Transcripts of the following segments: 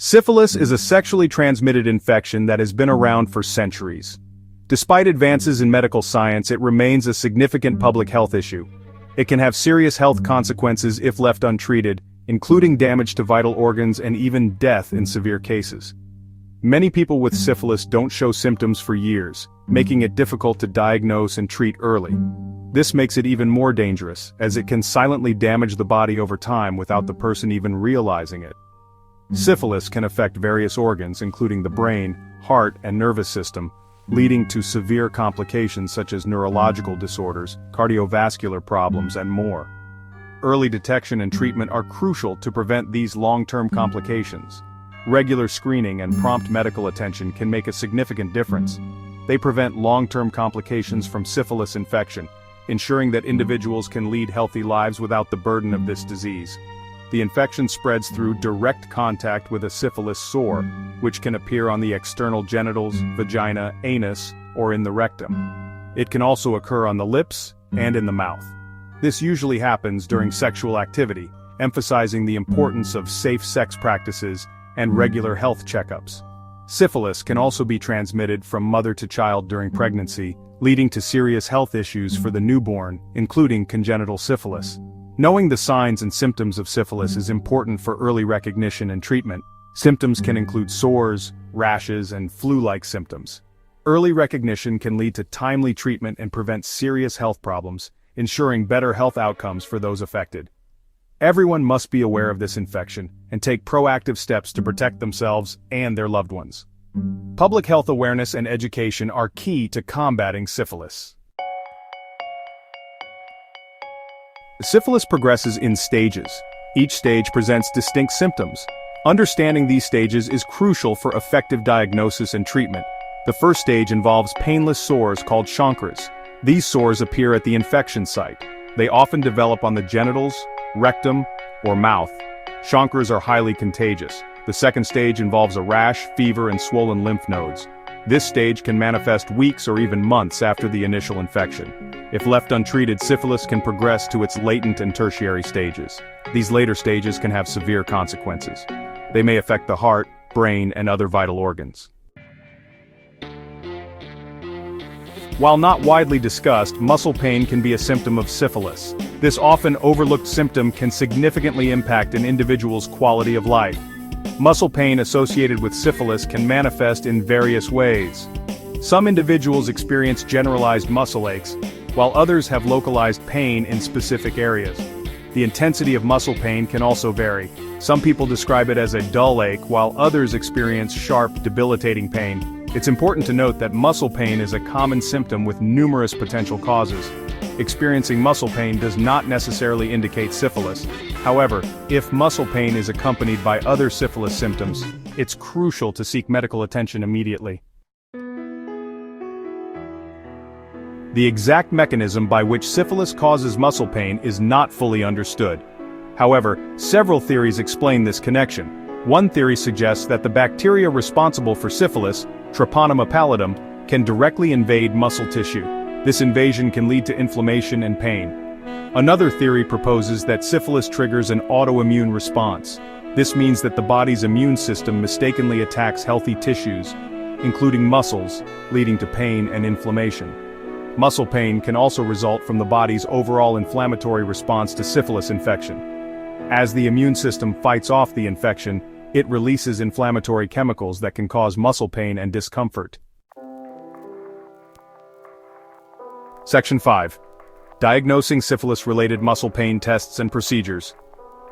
Syphilis is a sexually transmitted infection that has been around for centuries. Despite advances in medical science, it remains a significant public health issue. It can have serious health consequences if left untreated, including damage to vital organs and even death in severe cases. Many people with syphilis don't show symptoms for years, making it difficult to diagnose and treat early. This makes it even more dangerous, as it can silently damage the body over time without the person even realizing it. Syphilis can affect various organs, including the brain, heart, and nervous system, leading to severe complications such as neurological disorders, cardiovascular problems, and more. Early detection and treatment are crucial to prevent these long-term complications. Regular screening and prompt medical attention can make a significant difference. They prevent long-term complications from syphilis infection, ensuring that individuals can lead healthy lives without the burden of this disease. The infection spreads through direct contact with a syphilis sore, which can appear on the external genitals, vagina, anus, or in the rectum. It can also occur on the lips and in the mouth. This usually happens during sexual activity, emphasizing the importance of safe sex practices and regular health checkups. Syphilis can also be transmitted from mother to child during pregnancy, leading to serious health issues for the newborn, including congenital syphilis. Knowing the signs and symptoms of syphilis is important for early recognition and treatment. Symptoms can include sores, rashes, and flu-like symptoms. Early recognition can lead to timely treatment and prevent serious health problems, ensuring better health outcomes for those affected. Everyone must be aware of this infection and take proactive steps to protect themselves and their loved ones. Public health awareness and education are key to combating syphilis. Syphilis progresses in stages. Each stage presents distinct symptoms. Understanding these stages is crucial for effective diagnosis and treatment. The first stage involves painless sores called chancres. These sores appear at the infection site. They often develop on the genitals, rectum, or mouth. Chancres are highly contagious. The second stage involves a rash, fever, and swollen lymph nodes. This stage can manifest weeks or even months after the initial infection. If left untreated, syphilis can progress to its latent and tertiary stages. These later stages can have severe consequences. They may affect the heart, brain, and other vital organs. While not widely discussed, muscle pain can be a symptom of syphilis. This often overlooked symptom can significantly impact an individual's quality of life. Muscle pain associated with syphilis can manifest in various ways. Some individuals experience generalized muscle aches, while others have localized pain in specific areas. The intensity of muscle pain can also vary. Some people describe it as a dull ache, while others experience sharp, debilitating pain. It's important to note that muscle pain is a common symptom with numerous potential causes. Experiencing muscle pain does not necessarily indicate syphilis. However, if muscle pain is accompanied by other syphilis symptoms, it's crucial to seek medical attention immediately. The exact mechanism by which syphilis causes muscle pain is not fully understood. However, several theories explain this connection. One theory suggests that the bacteria responsible for syphilis, Treponema pallidum, can directly invade muscle tissue. This invasion can lead to inflammation and pain. Another theory proposes that syphilis triggers an autoimmune response. This means that the body's immune system mistakenly attacks healthy tissues, including muscles, leading to pain and inflammation. Muscle pain can also result from the body's overall inflammatory response to syphilis infection. As the immune system fights off the infection, it releases inflammatory chemicals that can cause muscle pain and discomfort. Section 5. Diagnosing syphilis-related muscle pain tests and procedures.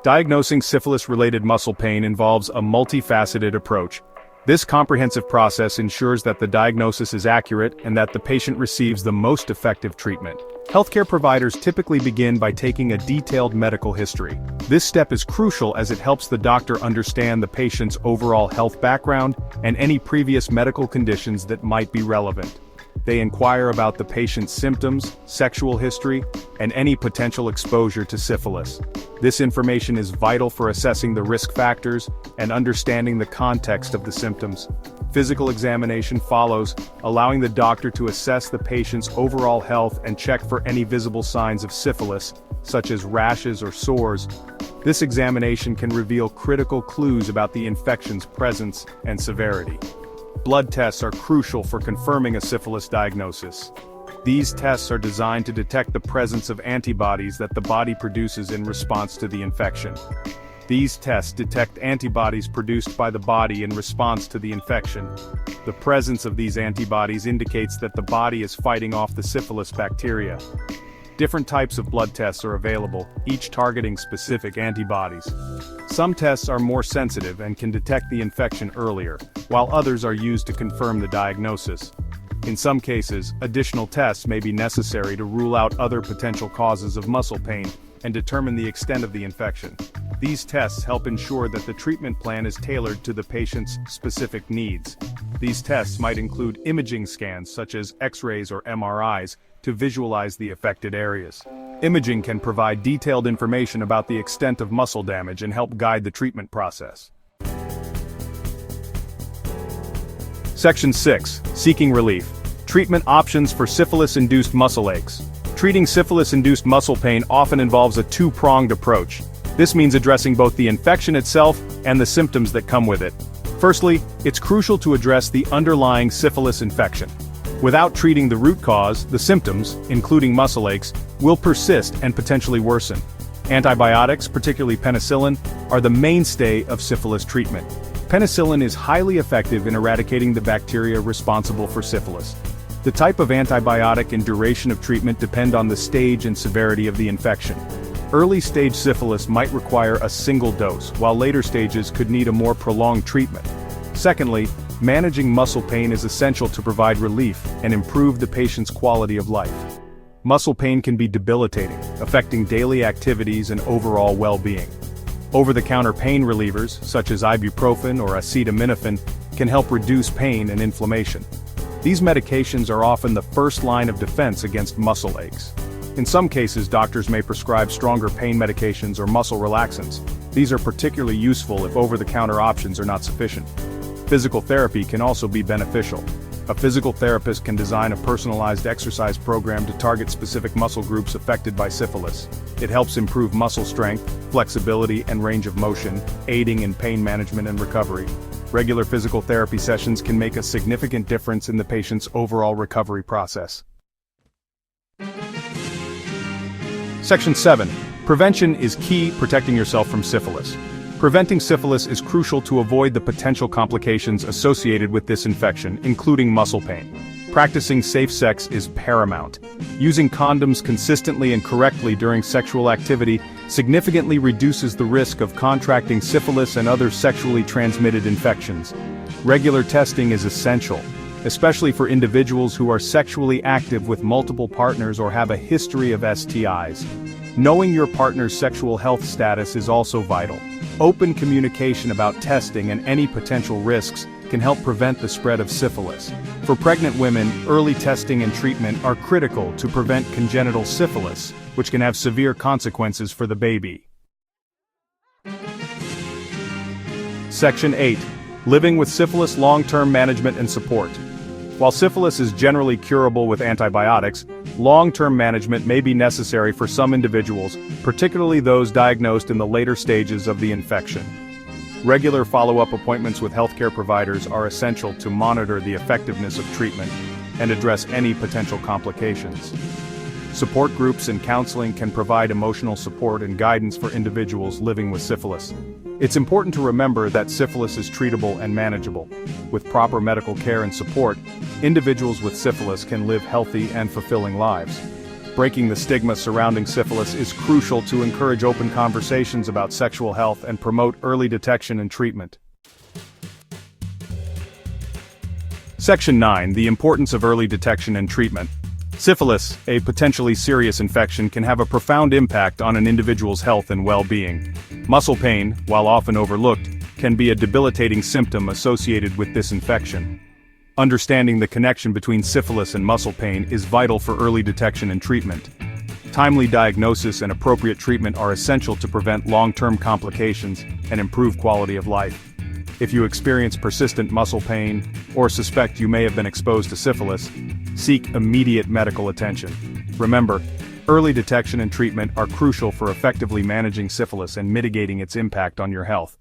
Diagnosing syphilis-related muscle pain involves a multifaceted approach. This comprehensive process ensures that the diagnosis is accurate and that the patient receives the most effective treatment. Healthcare providers typically begin by taking a detailed medical history. This step is crucial as it helps the doctor understand the patient's overall health background and any previous medical conditions that might be relevant. They inquire about the patient's symptoms, sexual history, and any potential exposure to syphilis. This information is vital for assessing the risk factors and understanding the context of the symptoms. Physical examination follows, allowing the doctor to assess the patient's overall health and check for any visible signs of syphilis, such as rashes or sores. This examination can reveal critical clues about the infection's presence and severity. Blood tests are crucial for confirming a syphilis diagnosis. These tests are designed to detect the presence of antibodies that the body produces in response to the infection. These tests detect antibodies produced by the body in response to the infection. The presence of these antibodies indicates that the body is fighting off the syphilis bacteria. Different types of blood tests are available, each targeting specific antibodies. Some tests are more sensitive and can detect the infection earlier, while others are used to confirm the diagnosis. In some cases, additional tests may be necessary to rule out other potential causes of muscle pain and determine the extent of the infection. These tests help ensure that the treatment plan is tailored to the patient's specific needs. These tests might include imaging scans such as X-rays or MRIs to visualize the affected areas. Imaging can provide detailed information about the extent of muscle damage and help guide the treatment process. Section 6. Seeking relief. Treatment options for syphilis-induced muscle aches. Treating syphilis-induced muscle pain often involves a two-pronged approach. This means addressing both the infection itself and the symptoms that come with it. Firstly, it's crucial to address the underlying syphilis infection. Without treating the root cause, the symptoms, including muscle aches, will persist and potentially worsen. Antibiotics, particularly penicillin, are the mainstay of syphilis treatment. Penicillin is highly effective in eradicating the bacteria responsible for syphilis. The type of antibiotic and duration of treatment depend on the stage and severity of the infection. Early-stage syphilis might require a single dose, while later stages could need a more prolonged treatment. Secondly, managing muscle pain is essential to provide relief and improve the patient's quality of life. Muscle pain can be debilitating, affecting daily activities and overall well-being. Over-the-counter pain relievers, such as ibuprofen or acetaminophen, can help reduce pain and inflammation. These medications are often the first line of defense against muscle aches. In some cases, doctors may prescribe stronger pain medications or muscle relaxants. These are particularly useful if over-the-counter options are not sufficient. Physical therapy can also be beneficial. A physical therapist can design a personalized exercise program to target specific muscle groups affected by syphilis. It helps improve muscle strength, flexibility, and range of motion, aiding in pain management and recovery. Regular physical therapy sessions can make a significant difference in the patient's overall recovery process. Section 7. Prevention is key, protecting yourself from syphilis. Preventing syphilis is crucial to avoid the potential complications associated with this infection, including muscle pain. Practicing safe sex is paramount. Using condoms consistently and correctly during sexual activity significantly reduces the risk of contracting syphilis and other sexually transmitted infections. Regular testing is essential, especially for individuals who are sexually active with multiple partners or have a history of STIs. Knowing your partner's sexual health status is also vital. Open communication about testing and any potential risks can help prevent the spread of syphilis. For pregnant women, early testing and treatment are critical to prevent congenital syphilis, which can have severe consequences for the baby. Section 8. Living with syphilis long-term management and support. While syphilis is generally curable with antibiotics, long-term management may be necessary for some individuals, particularly those diagnosed in the later stages of the infection. Regular follow-up appointments with healthcare providers are essential to monitor the effectiveness of treatment and address any potential complications. Support groups and counseling can provide emotional support and guidance for individuals living with syphilis. It's important to remember that syphilis is treatable and manageable. With proper medical care and support, individuals with syphilis can live healthy and fulfilling lives. Breaking the stigma surrounding syphilis is crucial to encourage open conversations about sexual health and promote early detection and treatment. Section 9. The importance of early detection and treatment. Syphilis, a potentially serious infection, can have a profound impact on an individual's health and well-being. Muscle pain, while often overlooked, can be a debilitating symptom associated with this infection. Understanding the connection between syphilis and muscle pain is vital for early detection and treatment. Timely diagnosis and appropriate treatment are essential to prevent long-term complications and improve quality of life. If you experience persistent muscle pain or suspect you may have been exposed to syphilis, seek immediate medical attention. Remember, Early detection and treatment are crucial for effectively managing syphilis and mitigating its impact on your health.